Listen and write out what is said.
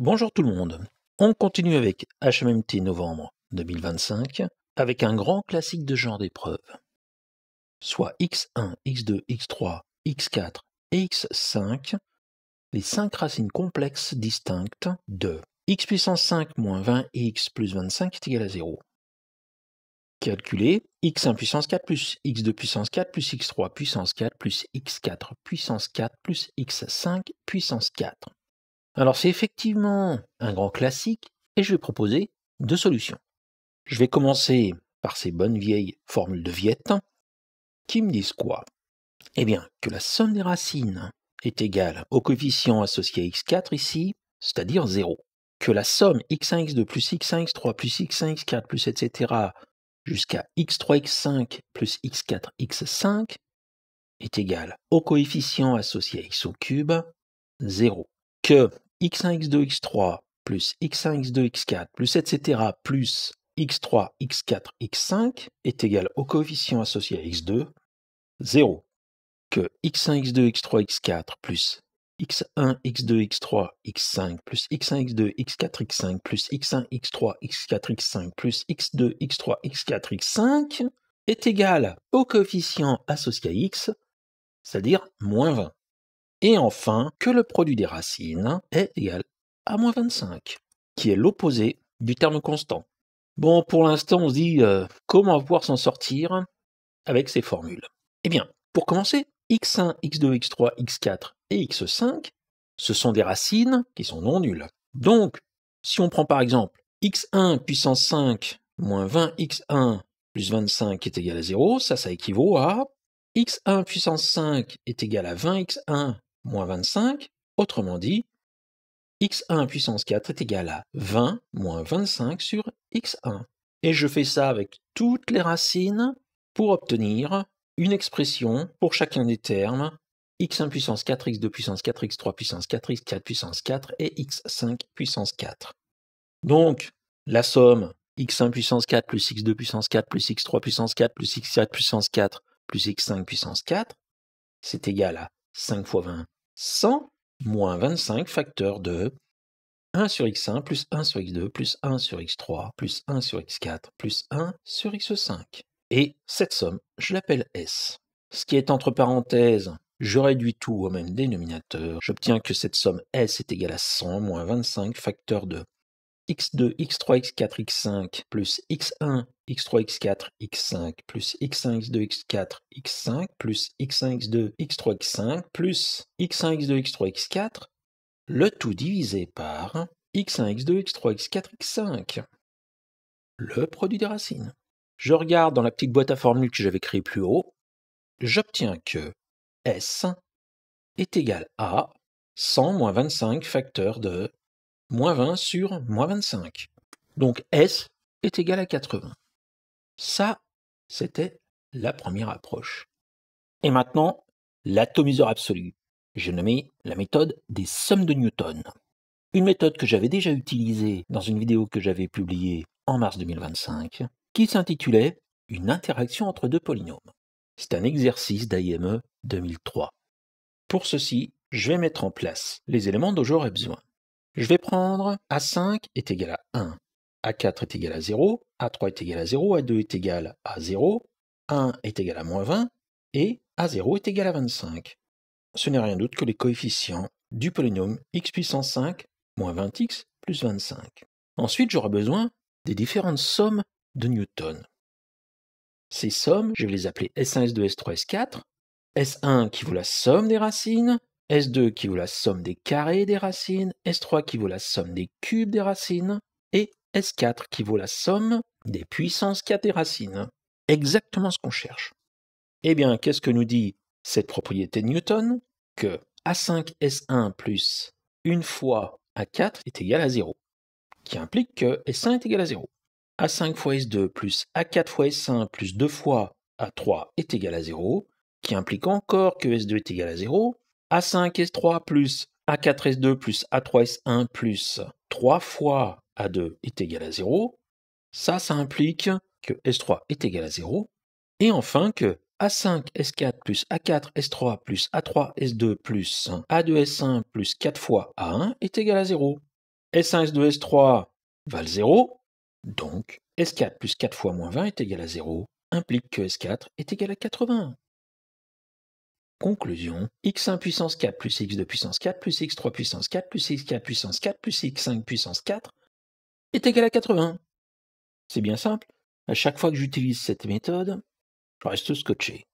Bonjour tout le monde. On continue avec HMMT novembre 2025 avec un grand classique de genre d'épreuve, soit x1, x2, x3, x4 et x5, les 5 racines complexes distinctes de x puissance 5 moins 20x plus 25 est égal à 0. Calculer x1 puissance 4 plus x2 puissance 4 plus x3 puissance 4 plus x4 puissance 4 plus x5 puissance 4. Alors c'est effectivement un grand classique et je vais proposer deux solutions. Je vais commencer par ces bonnes vieilles formules de Viette qui me disent quoi? Eh bien, que la somme des racines est égale au coefficient associé à x4 ici, c'est-à-dire 0. Que la somme x1, x2 plus x1, x3 plus x1, x4 plus etc. jusqu'à x3, x5 plus x4, x5 est égale au coefficient associé à x au cube, 0. Que x1, x2, x3 plus x1, x2, x4 plus etc. plus x3, x4, x5 est égal au coefficient associé à x2, 0. Que x1, x2, x3, x4 plus x1, x2, x3, x5 plus x1, x2, x4, x5 plus x1, x3, x4, x5 plus x2, x3, x4, x5 est égal au coefficient associé à x, c'est-à-dire moins 20. Et enfin, que le produit des racines est égal à moins 25, qui est l'opposé du terme constant. Bon, pour l'instant, on se dit comment pouvoir s'en sortir avec ces formules. Eh bien, pour commencer, x1, x2, x3, x4 et x5, ce sont des racines qui sont non nulles. Donc, si on prend par exemple x1 puissance 5 moins 20x1 plus 25 est égal à 0, ça équivaut à x1 puissance 5 est égal à 20x1 moins 25, autrement dit, x1 puissance 4 est égal à 20 moins 25 sur x1. Et je fais ça avec toutes les racines pour obtenir une expression pour chacun des termes x1 puissance 4, x2 puissance 4, x3 puissance 4, x4 puissance 4 et x5 puissance 4. Donc, la somme x1 puissance 4 plus x2 puissance 4 plus x3 puissance 4 plus x4 puissance 4 plus x5 puissance 4, c'est égal à 5 fois 20, 100, moins 25 facteur de 1 sur x1 plus 1 sur x2 plus 1 sur x3 plus 1 sur x4 plus 1 sur x5. Et cette somme, je l'appelle S. Ce qui est entre parenthèses, je réduis tout au même dénominateur. J'obtiens que cette somme S est égale à 100 moins 25 facteur de x2, x3, x4, x5 plus x1, x3, x4, x5 plus x1, x2, x4, x5 plus x1, x2, x3, x5 plus x1, x2, x3, x4, le tout divisé par x1, x2, x3, x4, x5. Le produit des racines. Je regarde dans la petite boîte à formules que j'avais créée plus haut, j'obtiens que S est égal à 100 moins 25 facteur de moins 20 sur moins 25. Donc S est égal à 80. Ça, c'était la première approche. Et maintenant, l'atomiseur absolu. J'ai nommé la méthode des sommes de Newton. Une méthode que j'avais déjà utilisée dans une vidéo que j'avais publiée en mars 2025, qui s'intitulait « Une interaction entre deux polynômes ». C'est un exercice d'AIME 2003. Pour ceci, je vais mettre en place les éléments dont j'aurai besoin. Je vais prendre A5 est égal à 1, A4 est égal à 0, A3 est égal à 0, A2 est égal à 0, 1 est égal à moins 20 et A0 est égal à 25. Ce n'est rien d'autre que les coefficients du polynôme x puissance 5 moins 20x plus 25. Ensuite, j'aurai besoin des différentes sommes de Newton. Ces sommes, je vais les appeler S1, S2, S3, S4. S1 qui vaut la somme des racines, S2 qui vaut la somme des carrés des racines, S3 qui vaut la somme des cubes des racines, et S4 qui vaut la somme des puissances 4 des racines. Exactement ce qu'on cherche. Eh bien, qu'est-ce que nous dit cette propriété de Newton? Que A5S1 plus une fois A4 est égal à 0, qui implique que S1 est égal à 0. A5 fois S2 plus A4 fois S1 plus 2 fois A3 est égal à 0, qui implique encore que S2 est égal à 0. A5 S3 plus A4 S2 plus A3 S1 plus 3 fois A2 est égal à 0. Ça implique que S3 est égal à 0. Et enfin que A5 S4 plus A4 S3 plus A3 S2 plus A2 S1 plus 4 fois A1 est égal à 0. S1, S2, S3 valent 0, donc S4 plus 4 fois moins 20 est égal à 0, implique que S4 est égal à 80. Conclusion, x1 puissance 4 plus x2 puissance 4 plus x3 puissance 4 plus x4 puissance 4 plus x5 puissance 4 est égal à 80. C'est bien simple, à chaque fois que j'utilise cette méthode, je reste scotché.